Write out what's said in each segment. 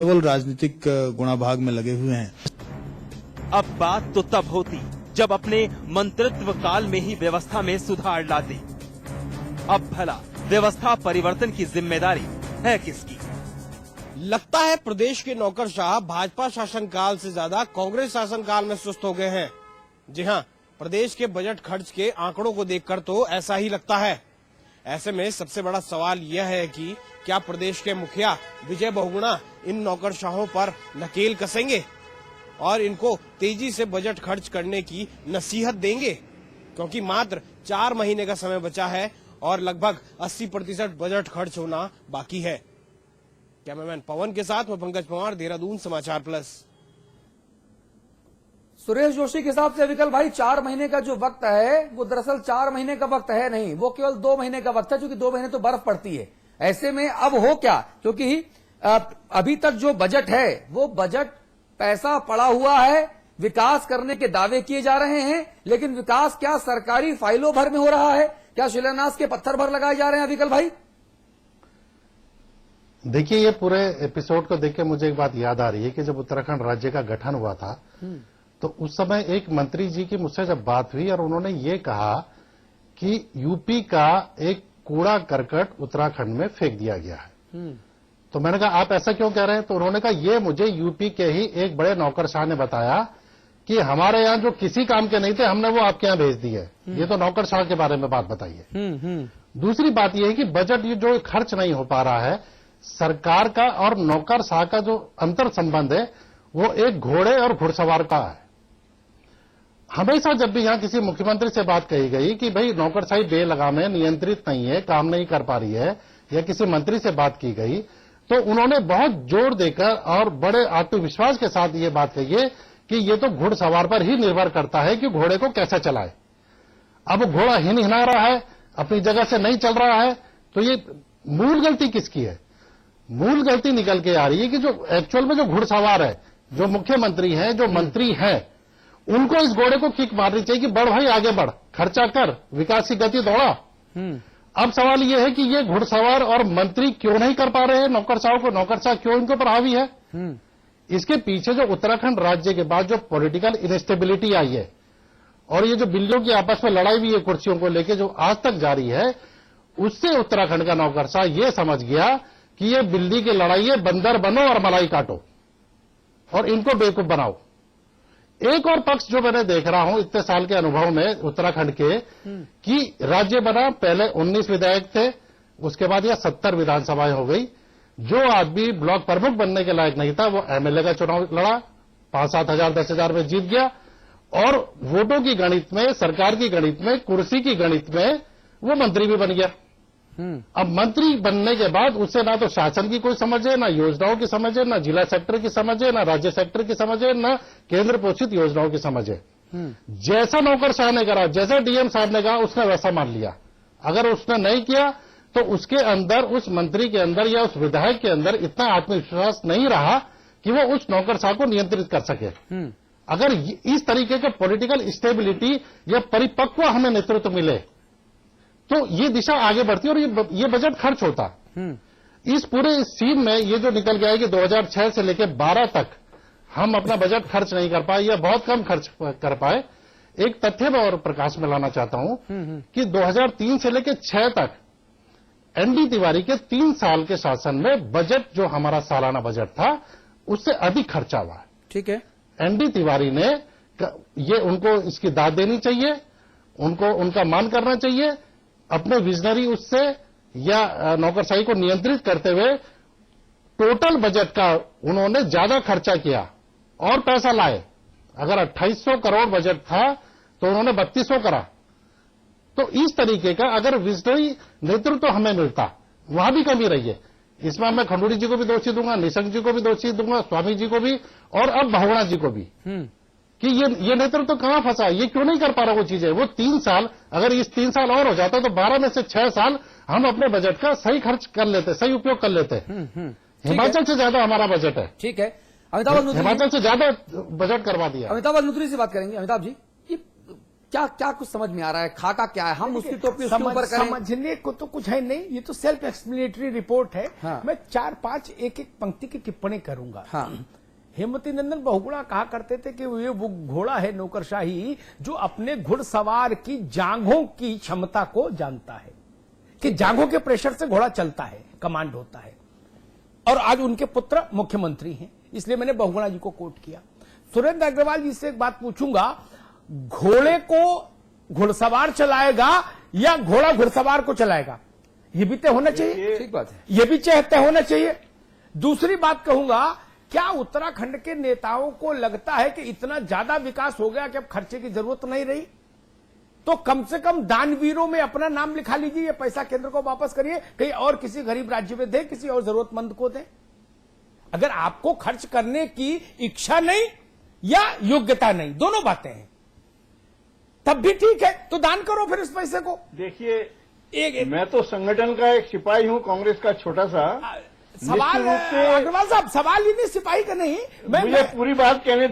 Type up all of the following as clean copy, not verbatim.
केवल राजनीतिक गुणाभाग में लगे हुए हैं। अब बात तो तब होती जब अपने मंत्रित्व काल में ही व्यवस्था में सुधार लाते। अब भला व्यवस्था परिवर्तन की जिम्मेदारी है किसकी? लगता है प्रदेश के नौकरशाह भाजपा शासनकाल से ज्यादा कांग्रेस शासनकाल में सुस्त हो गए हैं। जी हां, प्रदेश के बजट खर्च के आंकड़ों को देखकर तो ऐसा ही लगता है। ऐसे में सबसे बड़ा सवाल यह है कि क्या प्रदेश के मुखिया विजय बहुगुणा इन नौकरशाहों पर नकेल कसेंगे और इनको तेजी से बजट खर्च करने की नसीहत देंगे, क्योंकि मात्र 4 महीने का समय बचा है और लगभग 80% बजट खर्च होना बाकी है। कैमरामैन पवन के साथ मैं पंकज पवार, देहरादून, समाचार प्लस। सुरेश जोशी के हिसाब से विकल भाई 4 महीने का जो वक्त है वो दरअसल 4 महीने का वक्त है नहीं, वो केवल 2 महीने का वक्त है, क्योंकि 2 महीने तो बर्फ पड़ती है। ऐसे में अब हो क्या, क्योंकि अभी तक जो बजट है वो बजट पैसा पड़ा हुआ है, विकास करने के दावे किए जा रहे हैं, लेकिन विकास क्या सरकारी फाइलों भर में हो रहा है? क्या शिलान्यास के पत्थर भर लगाए जा रहे हैं विकल भाई? देखिए, ये पूरे एपिसोड को देख के मुझे एक बात याद आ रही है कि जब उत्तराखंड राज्य का गठन हुआ था तो उस समय एक मंत्री जी की मुझसे जब बात हुई और उन्होंने ये कहा कि यूपी का एक कूड़ा करकट उत्तराखंड में फेंक दिया गया है। तो मैंने कहा आप ऐसा क्यों कह रहे हैं? तो उन्होंने कहा ये मुझे यूपी के ही एक बड़े नौकरशाह ने बताया कि हमारे यहाँ जो किसी काम के नहीं थे हमने वो आपके यहाँ भेज दिए। ये तो नौकरशाह के बारे में बात बताइए। दूसरी बात यह है कि बजट ये जो खर्च नहीं हो पा रहा है, सरकार का और नौकरशाह का जो अंतर संबंध है वो एक घोड़े और घुड़सवार का है। हमेशा जब भी यहां किसी मुख्यमंत्री से बात कही गई कि भाई नौकरशाही बेलगाम है, नियंत्रित नहीं है, काम नहीं कर पा रही है, या किसी मंत्री से बात की गई तो उन्होंने बहुत जोर देकर और बड़े आत्मविश्वास के साथ ये बात कही है कि ये तो घुड़सवार पर ही निर्भर करता है कि घोड़े को कैसे चलाए। अब घोड़ा हिना रहा है, अपनी जगह से नहीं चल रहा है, तो ये मूल गलती किसकी है? मूल गलती निकल के आ रही है कि जो एक्चुअल में जो घुड़सवार है, जो मुख्यमंत्री हैं, जो मंत्री हैं, उनको इस घोड़े को किक मारनी चाहिए कि बढ़ भाई आगे बढ़, खर्चा कर, विकास की गति दौड़ा। अब सवाल यह है कि ये घुड़सवार और मंत्री क्यों नहीं कर पा रहे हैं नौकरशाहों को, नौकरशाह क्यों इनको पर हावी है? इसके पीछे जो उत्तराखंड राज्य के बाद जो पॉलिटिकल इनस्टेबिलिटी आई है और ये जो बिल्लियों की आपस में लड़ाई भी है कुर्सियों को लेकर जो आज तक जारी है, उससे उत्तराखंड का नौकरशाह ये समझ गया कि ये बिल्ली की लड़ाई है, बंदर बनो और मलाई काटो और इनको बेवकूफ बनाओ। एक और पक्ष जो मैंने देख रहा हूं इतने साल के अनुभव में उत्तराखंड के, कि राज्य बना, पहले 19 विधायक थे, उसके बाद यह 70 विधानसभाएं हो गई। जो आदमी ब्लॉक प्रमुख बनने के लायक नहीं था वो एमएलए का चुनाव लड़ा, 5-7 हजार 10 हजार में जीत गया और वोटों की गणित में, सरकार की गणित में, कुर्सी की गणित में वो मंत्री भी बन गया। अब मंत्री बनने के बाद उससे ना तो शासन की कोई समझ है, ना योजनाओं की समझ है, ना जिला सेक्टर की समझ है, ना राज्य सेक्टर की समझ है, ना केंद्र पोषित योजनाओं की समझ है। जैसा नौकरशाह ने करा, जैसा डीएम साहब ने कहा, उसने वैसा मान लिया। अगर उसने नहीं किया तो उसके अंदर, उस मंत्री के अंदर या उस विधायक के अंदर इतना आत्मविश्वास नहीं रहा कि वो उस नौकरशाह को नियंत्रित कर सके। अगर इस तरीके के पॉलिटिकल स्टेबिलिटी या परिपक्व हमें नेतृत्व मिले तो ये दिशा आगे बढ़ती है और ये बजट खर्च होता। इस पूरे सीन में ये जो निकल गया है कि 2006 से लेकर 12 तक हम अपना बजट खर्च नहीं कर पाए या बहुत कम खर्च कर पाए। एक तथ्य मैं और प्रकाश में लाना चाहता हूं कि 2003 से लेकर 6 तक एनडी तिवारी के 3 साल के शासन में बजट जो हमारा सालाना बजट था उससे अधिक खर्चा हुआ है। ठीक है, एनडी तिवारी ने ये, उनको इसकी दाद देनी चाहिए, उनको उनका मान करना चाहिए। अपने विजनरी उससे या नौकरशाही को नियंत्रित करते हुए टोटल बजट का उन्होंने ज्यादा खर्चा किया और पैसा लाए। अगर 2800 करोड़ बजट था तो उन्होंने 3200 करा। तो इस तरीके का अगर विजनरी नेतृत्व हमें मिलता, वहां भी कमी रही है। इसमें मैं खंडूड़ी जी को भी दोषी दूंगा, निशंक जी को भी दोषी दूंगा, स्वामी जी को भी और अब बहुगुणा जी को भी, कि ये नेतृत्व तो कहां फंसा, ये क्यों नहीं कर पा रहा वो चीजें। वो 3 साल, अगर इस 3 साल और हो जाता तो 12 में से 6 साल हम अपने बजट का सही खर्च कर लेते, सही उपयोग कर लेते। हिमाचल से ज्यादा हमारा बजट है। ठीक है, अमिताभ, हिमाचल से ज्यादा बजट करवा दिया। अमिताभ अग्निहोत्री से बात करेंगे। अमिताभ जी, क्या क्या कुछ समझ में आ रहा है? खाका क्या है? हम उसकी टोपी उसके ऊपर करें? समझने को तो कुछ है नहीं, ये तो सेल्फ एक्सप्लेनेटरी रिपोर्ट है। हाँ। मैं 4-5 एक पंक्ति की टिप्पणी करूंगा। हाँ। हेमवती नंदन बहुगुणा कहा करते थे कि ये वो घोड़ा है नौकरशाही जो अपने घुड़सवार की जांघों की क्षमता को जानता है, कि जांघों के प्रेशर से घोड़ा चलता है, कमांड होता है। और आज उनके पुत्र मुख्यमंत्री हैं, इसलिए मैंने बहुगुणा जी को कोट किया। सुरेंद्र अग्रवाल जी से एक बात पूछूंगा, घोड़े को घुड़सवार चलाएगा या घोड़ा घुड़सवार को चलाएगा? ये भी तय होना चाहिए। ठीक बात है। ये भी तय होना चाहिए। दूसरी बात कहूंगा, क्या उत्तराखंड के नेताओं को लगता है कि इतना ज्यादा विकास हो गया कि अब खर्चे की जरूरत नहीं रही? तो कम से कम दानवीरों में अपना नाम लिखा लीजिए, ये पैसा केंद्र को वापस करिए, कहीं और किसी गरीब राज्य में दे, किसी और जरूरतमंद को दे। अगर आपको खर्च करने की इच्छा नहीं या योग्यता नहीं, दोनों बातें हैं, तब भी ठीक है, तो दान करो फिर इस पैसे को। देखिए, मैं तो संगठन का एक सिपाही हूं, कांग्रेस का छोटा सा। सवाल अग्रवाल साहब, सवाल ही नहीं सिपाही का नहीं। मुझे पूरी बात कहने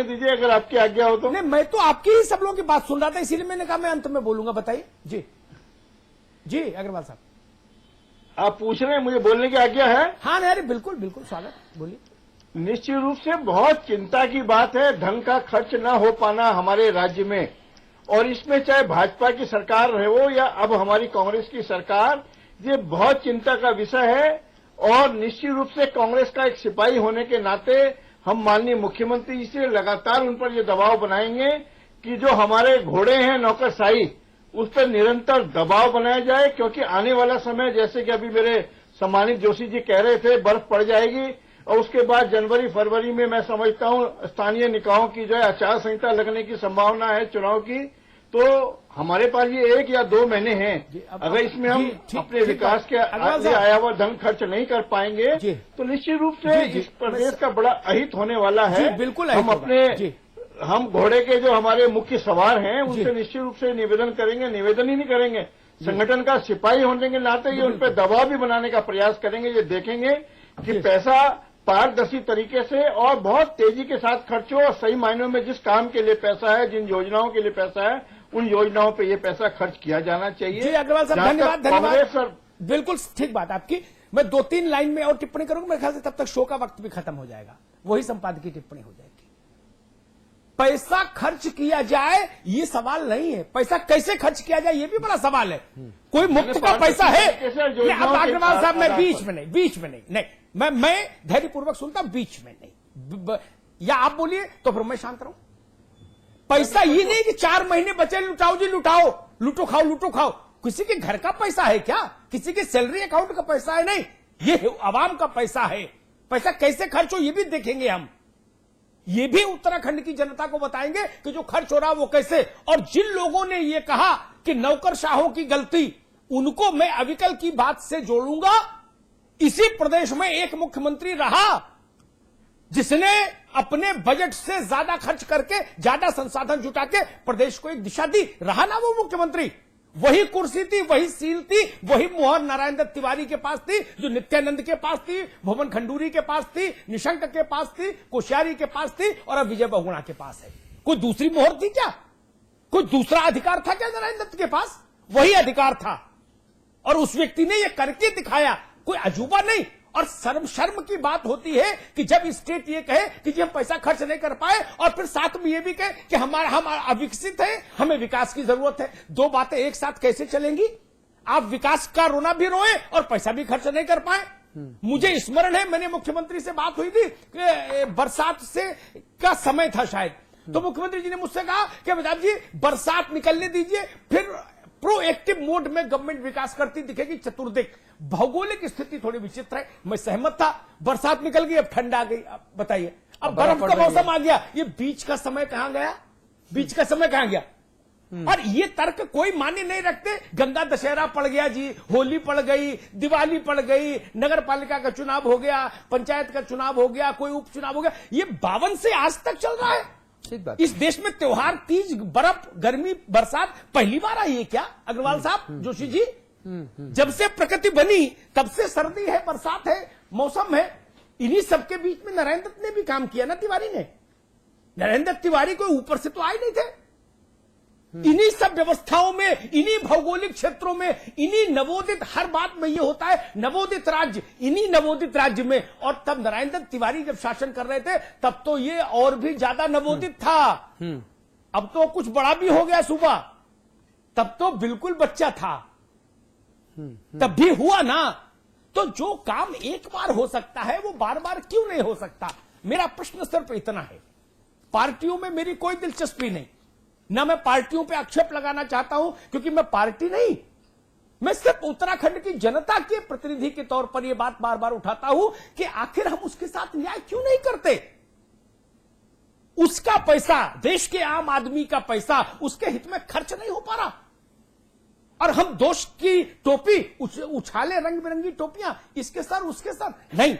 दीजिए, अगर आपकी आज्ञा हो तो। नहीं, मैं तो आपकी ही सब लोगों की बात सुन रहा था, इसीलिए मैंने कहा मैं अंत में बोलूंगा। बताइए जी अग्रवाल साहब, आप पूछ रहे हैं, मुझे बोलने की आज्ञा है? हाँ अरे बिल्कुल बिल्कुल स्वागत, बोलिए। निश्चित रूप से बहुत चिंता की बात है धन का खर्च न हो पाना हमारे राज्य में, और इसमें चाहे भाजपा की सरकार रहे हो या अब हमारी कांग्रेस की सरकार, ये बहुत चिंता का विषय है। और निश्चित रूप से कांग्रेस का एक सिपाही होने के नाते हम माननीय मुख्यमंत्री जी से लगातार उन पर ये दबाव बनाएंगे कि जो हमारे घोड़े हैं नौकरशाही, उस पर निरंतर दबाव बनाया जाए, क्योंकि आने वाला समय, जैसे कि अभी मेरे सम्मानित जोशी जी कह रहे थे, बर्फ पड़ जाएगी और उसके बाद जनवरी फरवरी में मैं समझता हूं स्थानीय निकायों की जो है आचार संहिता लगने की संभावना है चुनाव की। तो हमारे पास ये 1 या 2 महीने हैं, अगर इसमें हम अपने विकास के आया हुआ धन खर्च नहीं कर पाएंगे तो निश्चित रूप से इस प्रदेश का बड़ा अहित होने वाला है। बिल्कुल हम घोड़े के जो हमारे मुख्य सवार हैं उनसे निश्चित रूप से निवेदन करेंगे, निवेदन ही नहीं करेंगे, संगठन का सिपाही होने के नाते ये उन पर दबाव भी बनाने का प्रयास करेंगे। ये देखेंगे कि पैसा पारदर्शी तरीके से और बहुत तेजी के साथ खर्च हो, और सही मायनों में जिस काम के लिए पैसा है, जिन योजनाओं के लिए पैसा है, उन योजनाओं पे ये पैसा खर्च किया जाना चाहिए। जी अग्रवाल साहब, धन्यवाद। बिल्कुल ठीक बात आपकी। मैं 2-3 लाइन में और टिप्पणी करूंगा, मेरे ख्याल से तब तक शो का वक्त भी खत्म हो जाएगा, वही संपादकीय टिप्पणी हो जाएगी। पैसा खर्च किया जाए ये सवाल नहीं है, पैसा कैसे खर्च किया जाए ये भी बड़ा सवाल है। कोई मुफ्त का पैसा है? अब अग्रवाल साहब, मैं बीच में नहीं, मैं धैर्यपूर्वक सुनता हूं, बीच में नहीं, या आप बोलिए तो फिर मैं शांत रहूं। पैसा ये नहीं कि 4 महीने बचे, लुटाओ जी लुटाओ, लूटो खाओ। किसी के घर का पैसा है क्या? किसी के सैलरी अकाउंट का पैसा है? नहीं, ये आवाम का पैसा है। पैसा कैसे खर्च हो ये भी देखेंगे हम, ये भी उत्तराखंड की जनता को बताएंगे कि जो खर्च हो रहा वो कैसे। और जिन लोगों ने ये कहा कि नौकरशाहों की गलती, उनको मैं अविकल की बात से जोड़ूंगा। इसी प्रदेश में एक मुख्यमंत्री रहा जिसने अपने बजट से ज्यादा खर्च करके, ज्यादा संसाधन जुटा के प्रदेश को एक दिशा दी, रहा ना वो मुख्यमंत्री। वही कुर्सी थी, वही सील थी, वही मोहर नारायण दत्त तिवारी के पास थी, जो नित्यानंद के पास थी, भुवन खंडूरी के पास थी, निशंक के पास थी, कोश्यारी के पास थी, और अब विजय बहुगुणा के पास है। कोई दूसरी मोहर थी क्या? कोई दूसरा अधिकार था क्या नारायण दत्त के पास? वही अधिकार था, और उस व्यक्ति ने यह करके दिखाया, कोई अजूबा नहीं। और शर्म की बात होती है कि जब स्टेट ये कहे कि जी हम पैसा खर्च नहीं कर पाए, और फिर साथ में ये भी कहे कि हम अविकसित हैं, हमें विकास की जरूरत है। दो बातें एक साथ कैसे चलेंगी? आप विकास का रोना भी रोए और पैसा भी खर्च नहीं कर पाए। मुझे स्मरण है, मैंने मुख्यमंत्री से बात हुई थी कि बरसात से का समय था शायद, तो मुख्यमंत्री जी ने मुझसे कहा कि अमिताभ जी बरसात निकलने दीजिए, फिर प्रोएक्टिव मोड में गवर्नमेंट विकास करती दिखेगी चतुर्दिक। भौगोलिक स्थिति थोड़ी विचित्र है, मैं सहमत था। बरसात निकल गई, अब ठंड आ गई, अब बताइए, अब बर्फ का मौसम आ गया, ये बीच का समय कहां गया? बीच का समय कहां गया? और ये तर्क कोई मान्य नहीं रखते। गंगा दशहरा पड़ गया जी, होली पड़ गई, दिवाली पड़ गई, नगर पालिका का चुनाव हो गया, पंचायत का चुनाव हो गया, कोई उपचुनाव हो गया, ये 52 से आज तक चल रहा है। इस देश में त्योहार, तीज, बर्फ, गर्मी, बरसात पहली बार आई है क्या अग्रवाल साहब, जोशी जी? जब से प्रकृति बनी तब से सर्दी है, बरसात है, मौसम है। इन्हीं सबके बीच में नारायण दत्त ने भी काम किया ना, तिवारी ने। नारायण दत्त तिवारी कोई ऊपर से तो आए नहीं थे, इन्हीं सब व्यवस्थाओं में, इन्हीं भौगोलिक क्षेत्रों में, इन्हीं नवोदित, हर बात में ये होता है नवोदित राज्य, इन्हीं नवोदित राज्य में। और तब नारायण दत्त तिवारी जब शासन कर रहे थे तब तो ये और भी ज्यादा नवोदित था। अब तो कुछ बड़ा भी हो गया सूबा, तब तो बिल्कुल बच्चा था, तब भी हुआ ना। तो जो काम एक बार हो सकता है वो बार बार क्यों नहीं हो सकता? मेरा प्रश्न सिर्फ इतना है। पार्टियों में मेरी कोई दिलचस्पी नहीं, ना मैं पार्टियों पे आक्षेप लगाना चाहता हूं, क्योंकि मैं पार्टी नहीं, मैं सिर्फ उत्तराखंड की जनता के प्रतिनिधि के तौर पर यह बात बार बार उठाता हूं कि आखिर हम उसके साथ न्याय क्यों नहीं करते? उसका पैसा, देश के आम आदमी का पैसा उसके हित में खर्च नहीं हो पा रहा, और हम दोष की टोपी उछाले, रंग बिरंगी टोपियां, इसके सर उसके सर नहीं।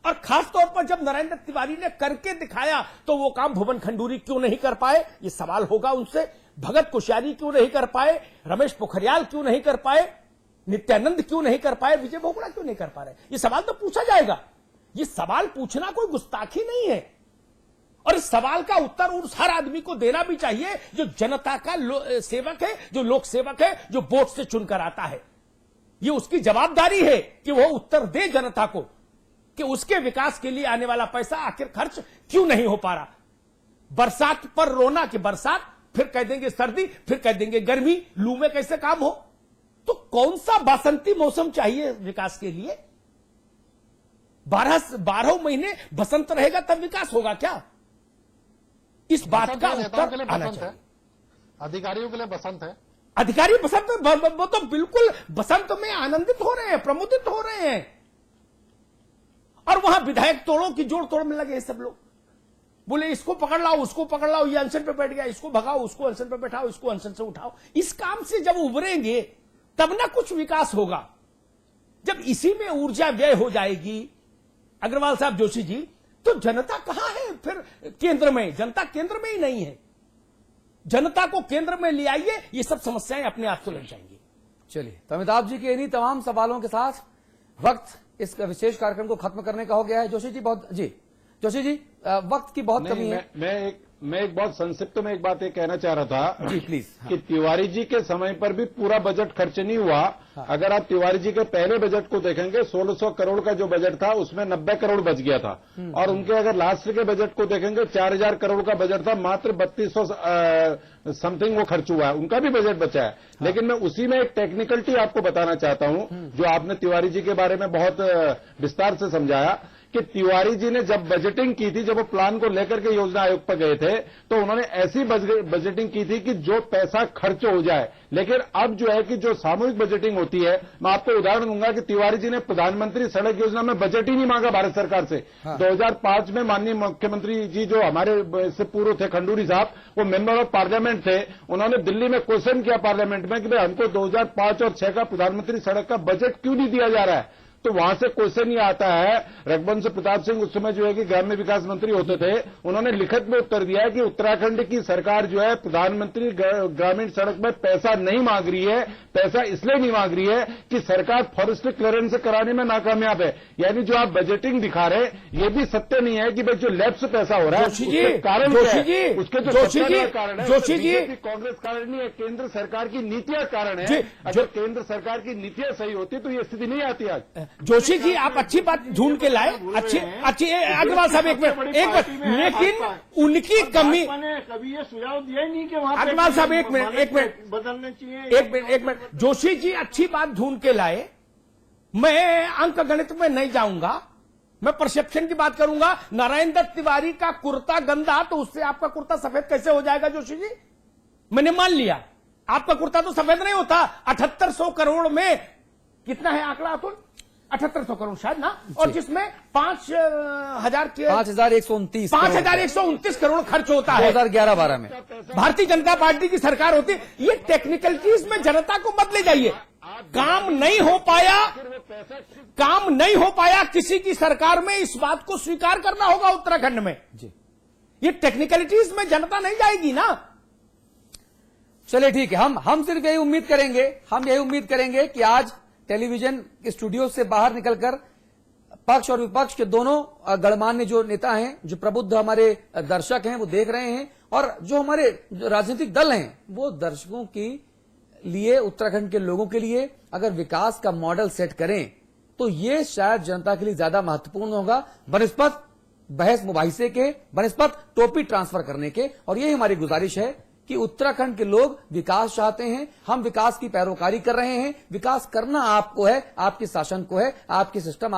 और खास तौर पर जब नारायण दत्त तिवारी ने करके दिखाया तो वो काम भुवन खंडूरी क्यों नहीं कर पाए, ये सवाल होगा उनसे। भगत कोश्यारी क्यों नहीं कर पाए, रमेश पोखरियाल क्यों नहीं कर पाए, नित्यानंद क्यों नहीं कर पाए, विजय बोगड़ा क्यों नहीं कर पा रहे? ये सवाल तो पूछा जाएगा। ये सवाल पूछना कोई गुस्ताखी नहीं है, और इस सवाल का उत्तर उस हर आदमी को देना भी चाहिए जो जनता का सेवक है, जो लोक सेवक है, जो वोट से चुनकर आता है। ये उसकी जवाबदारी है कि वो उत्तर दे जनता को कि उसके विकास के लिए आने वाला पैसा आखिर खर्च क्यों नहीं हो पा रहा। बरसात पर रोना कि बरसात, फिर कह देंगे सर्दी, फिर कह देंगे गर्मी, लू में कैसे काम हो? तो कौन सा बसंती मौसम चाहिए विकास के लिए? 12 महीने बसंत रहेगा तब विकास होगा क्या? इस बात का उत्तर आना चाहिए। अधिकारियों के लिए बसंत है, अधिकारी बसंत, वो तो बिल्कुल बसंत में आनंदित हो रहे हैं, प्रमुदित हो रहे हैं। और वहां विधायक तोड़ों की जोड़ तोड़ में लगे हैं सब लोग, बोले इसको पकड़ लाओ, उसको पकड़ लाओ, ये अनशन पे बैठ गया, इसको भगाओ, उसको अनशन पे बैठाओ, इसको अनशन से उठाओ। इस काम से जब उभरेंगे तब ना कुछ विकास होगा। जब इसी में ऊर्जा व्यय हो जाएगी, अग्रवाल साहब, जोशी जी, तो जनता कहां है फिर केंद्र में? जनता केंद्र में ही नहीं है। जनता को केंद्र में ले आइए, ये सब समस्याएं अपने आप सुलझ जाएंगी। चलिए, तो अमिताभ जी के इन्हीं तमाम सवालों के साथ वक्त इस विशेष कार्यक्रम को खत्म करने का हो गया है। जोशी जी, वक्त की बहुत कमी है। मैं एक बहुत संक्षिप्त में एक बात ये कहना चाह रहा था जी प्लीज। कि तिवारी जी के समय पर भी पूरा बजट खर्च नहीं हुआ। अगर आप तिवारी जी के पहले बजट को देखेंगे, 1600 करोड़ का जो बजट था उसमें 90 करोड़ बच गया था, और उनके अगर लास्ट के बजट को देखेंगे 4000 करोड़ का बजट था, मात्र 3200 समथिंग वो खर्च हुआ है, उनका भी बजट बचा है। लेकिन मैं उसी में एक टेक्निकलिटी आपको बताना चाहता हूं, जो आपने तिवारी जी के बारे में बहुत विस्तार से समझाया कि तिवारी जी ने जब बजटिंग की थी, जब वो प्लान को लेकर के योजना आयोग पर गए थे, तो उन्होंने ऐसी बजटिंग की थी कि जो पैसा खर्च हो जाए। लेकिन अब जो है कि जो सामूहिक बजटिंग होती है, मैं आपको उदाहरण दूंगा कि तिवारी जी ने प्रधानमंत्री सड़क योजना में बजट ही नहीं मांगा भारत सरकार से। 2005 में माननीय मुख्यमंत्री जी, जो हमारे से पूर्व थे खंडूरी साहब, वो मेंबर ऑफ पार्लियामेंट थे, उन्होंने दिल्ली में क्वेश्चन किया पार्लियामेंट में कि भाई हमको 2005 और 6 का प्रधानमंत्री सड़क का बजट क्यों नहीं दिया जा रहा है? तो वहां से क्वेश्चन ये आता है, रघुवंश प्रताप सिंह उस समय जो है कि ग्राम्य विकास मंत्री होते थे, उन्होंने लिखित में उत्तर दिया कि उत्तराखंड की सरकार जो है प्रधानमंत्री ग्रामीण सड़क में पैसा नहीं मांग रही है। पैसा इसलिए नहीं मांग रही है कि सरकार फॉरेस्ट क्लियरेंस कराने में नाकामयाब है। यानी जो आप बजटिंग दिखा रहे हैं, ये भी सत्य नहीं है कि भाई जो लैप्स पैसा हो रहा है उसके कारण क्या है? उसके जो कारण है, जोशी जी, कांग्रेस कारण नहीं है, केंद्र सरकार की नीतियां कारण है। अगर केंद्र सरकार की नीतियां सही होती तो ये स्थिति नहीं आती आज। जोशी जी, आप अच्छी बात ढूंढ के लाए, अच्छी अग्रवाल साहब एक मिनट, लेकिन उनकी कमी, कभी ये सुझाव दिया ही नहीं कि वहां अग्रवाल साहब एक मिनट बदलने चाहिए। एक मिनट, जोशी जी अच्छी बात ढूंढ के लाए। मैं अंक गणित में नहीं जाऊंगा, मैं परसेप्शन की बात करूंगा। नारायण दत्त तिवारी का कुर्ता गंदा, तो उससे आपका कुर्ता सफेद कैसे हो जाएगा जोशी जी? मैंने मान लिया आपका कुर्ता तो सफेद नहीं होता। 7800 करोड़ में कितना है आंकड़ा अतुल? 7800 करोड़ शायद ना, और जिसमें 5129 करोड़ खर्च होता है 2011-12 में भारतीय जनता पार्टी की सरकार होती। ये टेक्निकलिटीज में जनता को मत ले जाइए। काम नहीं हो पाया किसी की सरकार में, इस बात को स्वीकार करना होगा उत्तराखंड में जी। ये टेक्निकलिटीज में जनता नहीं जाएगी ना। चलिए ठीक है, हम सिर्फ यही उम्मीद करेंगे कि आज टेलीविजन के स्टूडियो से बाहर निकलकर पक्ष और विपक्ष के दोनों गणमान्य जो नेता हैं, जो प्रबुद्ध हमारे दर्शक हैं, वो देख रहे हैं और जो हमारे राजनीतिक दल हैं वो दर्शकों के लिए, उत्तराखंड के लोगों के लिए अगर विकास का मॉडल सेट करें तो ये शायद जनता के लिए ज्यादा महत्वपूर्ण होगा बनिस्पत बहस मुबाहिसे के, बनिस्पत टोपी ट्रांसफर करने के। और यही हमारी गुजारिश है कि उत्तराखंड के लोग विकास चाहते हैं, हम विकास की पैरोकारी कर रहे हैं। विकास करना आपको है, आपके शासन को है, आपकी सिस्टम